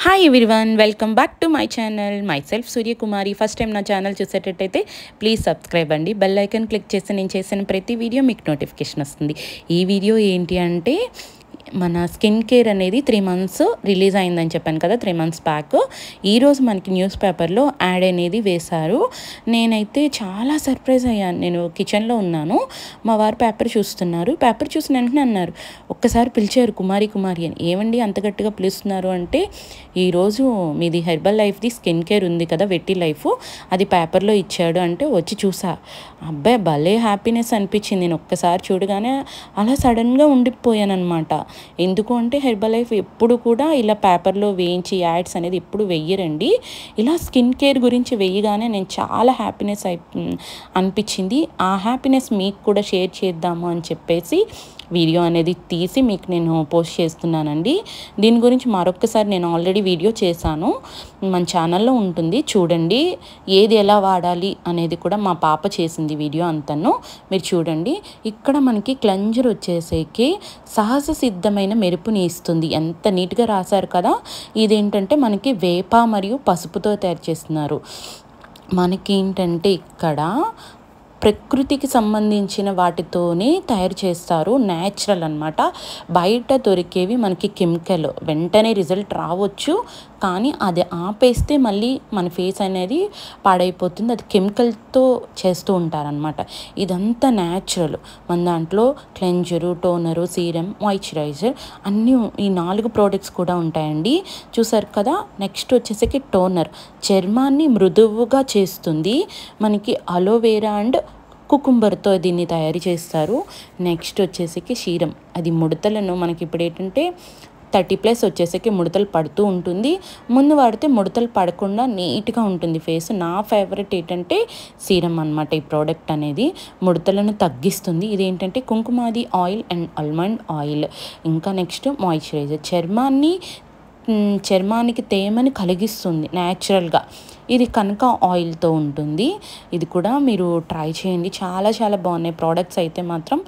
Hi everyone, welcome back to my channel. My self Suryakumari. First time నా channel చూసేటట్టయితే please subscribe అండి. Bell icon click చేసి నేను చేసిన ప్రతి వీడియో మీకు నోటిఫికేషన్ వస్తుంది. ఈ వీడియో ఏంటి అంటే మన స్కిన్ కేర్ అనేది 3 months రిలీజ్ అయిందని చెప్పాను కదా, 3 months బ్యాక్. ఈరోజు మనకి న్యూస్ పేపర్లో యాడ్ అనేది వేశారు. నేనైతే చాలా సర్ప్రైజ్ అయ్యాను. నేను కిచెన్లో ఉన్నాను, మా వారు పేపర్ చూస్తున్నారు. పేపర్ చూసిన వెంటనే అన్నారు, ఒక్కసారి పిలిచారు కుమారి కుమారి అని. ఏమండి అంత గట్టిగా పిలుస్తున్నారు అంటే, ఈరోజు మీది హెర్బల్ లైఫ్ది స్కిన్ కేర్ ఉంది కదా, వెట్టి లైఫ్, అది పేపర్లో ఇచ్చాడు అంటే వచ్చి చూసా. అబ్బాయి భలే హ్యాపీనెస్ అనిపించింది. నేను ఒక్కసారి చూడగానే అలా సడన్గా ఉండిపోయాను అనమాట. ఎందుకు అంటే హెర్బల్ లైఫ్ ఎప్పుడు కూడా ఇలా పేపర్లో వేయించి యాడ్స్ అనేది ఎప్పుడు వెయ్యరండి. ఇలా స్కిన్ కేర్ గురించి వెయ్యగానే నేను చాలా హ్యాపీనెస్ అనిపించింది. ఆ హ్యాపీనెస్ మీకు కూడా షేర్ చేద్దాము అని చెప్పేసి వీడియో అనేది తీసి మీకు నేను పోస్ట్ చేస్తున్నానండి. దీని గురించి మరొకసారి నేను ఆల్రెడీ వీడియో చేశాను, మన ఛానల్లో ఉంటుంది, చూడండి. ఏది ఎలా వాడాలి అనేది కూడా మా పాప చేసింది వీడియో అంతను, మీరు చూడండి. ఇక్కడ మనకి క్లెన్జర్ వచ్చేసేకి సహజ సిద్ధమైన మెరుపుని ఇస్తుంది. ఎంత నీట్గా రాశారు కదా. ఇదేంటంటే మనకి వేప మరియు పసుపుతో తయారు చేస్తున్నారు. మనకి ఏంటంటే ఇక్కడ ప్రకృతికి సంబంధించిన వాటితోనే తయారు చేస్తారు, న్యాచురల్ అనమాట. బయట దొరికేవి మనకి కెమికల్, వెంటనే రిజల్ట్ రావచ్చు, కానీ అది ఆపేస్తే మళ్ళీ మన ఫేస్ అనేది పాడైపోతుంది. అది కెమికల్తో చేస్తూ ఉంటారనమాట. ఇదంతా న్యాచురల్. మన దాంట్లో క్లెన్జరు, టోనరు, సీరం, మాయిశ్చరైజర్ అన్నీ ఈ 4 ప్రోడక్ట్స్ కూడా ఉంటాయండి. చూసారు కదా. నెక్స్ట్ వచ్చేసరికి టోనర్ చర్మాన్ని మృదువుగా చేస్తుంది. మనకి అలోవేరా అండ్ కుకుంబర్తో దీన్ని తయారు చేస్తారు. నెక్స్ట్ వచ్చేసరికి క్షీరం, అది ముడతలను మనకి ఇప్పుడు ఏంటంటే 30+ వచ్చేసరికి ముడతలు పడుతూ ఉంటుంది. ముందు వాడితే ముడతలు పడకుండా నీట్గా ఉంటుంది ఫేస్. నా ఫేవరెట్ ఏంటంటే సీరం అనమాట. ఈ ప్రోడక్ట్ అనేది ముడతలను తగ్గిస్తుంది. ఇదేంటంటే Kumkumadi oil and almond oil. ఇంకా నెక్స్ట్ మాయిశ్చరైజర్, చర్మానికి తేమని కలిగిస్తుంది న్యాచురల్గా. ఇది కనుక ఆయిల్తో ఉంటుంది. ఇది కూడా మీరు ట్రై చేయండి, చాలా చాలా బాగున్నాయి ప్రోడక్ట్స్ అయితే మాత్రం.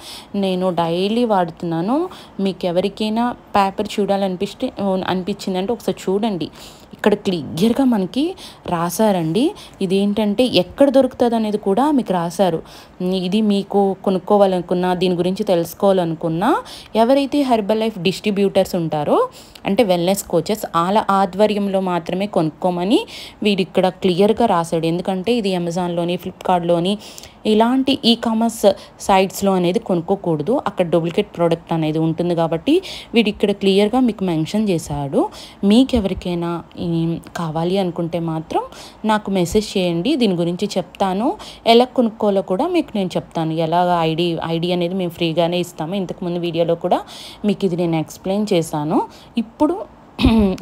నేను డైలీ వాడుతున్నాను. మీకు ఎవరికైనా పేపర్ అనిపించిందంటే ఒకసారి చూడండి. ఇక్కడ క్లియర్గా మనకి రాశారండి. ఇదేంటంటే ఎక్కడ దొరుకుతుంది అనేది కూడా మీకు రాశారు. ఇది మీకు కొనుక్కోవాలనుకున్నా, దీని గురించి తెలుసుకోవాలనుకున్నా, ఎవరైతే హెర్బల్ లైఫ్ డిస్ట్రిబ్యూటర్స్ ఉంటారో అంటే వెల్నెస్ కోచెస్, వాళ్ళ ఆధ్వర్యంలో మాత్రమే కొనుక్కోమని వీడు ఇక్కడ క్లియర్గా రాశాడు. ఎందుకంటే ఇది అమెజాన్లోని, ఫ్లిప్కార్ట్లోని ఇలాంటి కామర్స్ సైట్స్లో అనేది కొనుక్కోకూడదు. అక్కడ డూప్లికేట్ ప్రోడక్ట్ అనేది ఉంటుంది కాబట్టి వీడు ఇక్కడ క్లియర్గా మీకు మెన్షన్ చేశాడు. మీకు ఎవరికైనా కావాలి అనుకుంటే మాత్రం నాకు మెసేజ్ చేయండి, దీని గురించి చెప్తాను. ఎలా కొనుక్కోవాలో కూడా మీకు నేను చెప్తాను. ఎలాగ ఐడి అనేది మేము ఫ్రీగానే ఇస్తాము. ఇంతకుముందు వీడియోలో కూడా మీకు ఇది నేను ఎక్స్ప్లెయిన్ చేశాను. ఇప్పుడు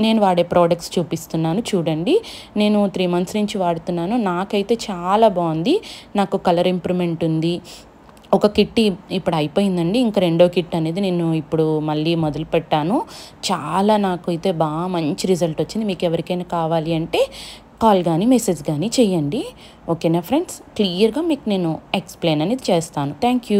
నేను వాడే ప్రోడక్ట్స్ చూపిస్తున్నాను చూడండి. నేను 3 months నుంచి వాడుతున్నాను. నాకైతే చాలా బాగుంది. నాకు కలర్ ఇంప్రూవ్మెంట్ ఉంది. ఒక కిట్ ఇప్పుడు అయిపోయిందండి. ఇంకా 2వ కిట్ అనేది నేను ఇప్పుడు మళ్ళీ మొదలు పెట్టాను. చాలా నాకు అయితే బాగా మంచి రిజల్ట్ వచ్చింది. మీకు ఎవరికైనా కావాలి అంటే కాల్ కానీ మెసేజ్ కానీ చేయండి. ఓకేనా ఫ్రెండ్స్. క్లియర్గా మీకు నేను ఎక్స్ప్లెయిన్ అనేది చేస్తాను. Thank you.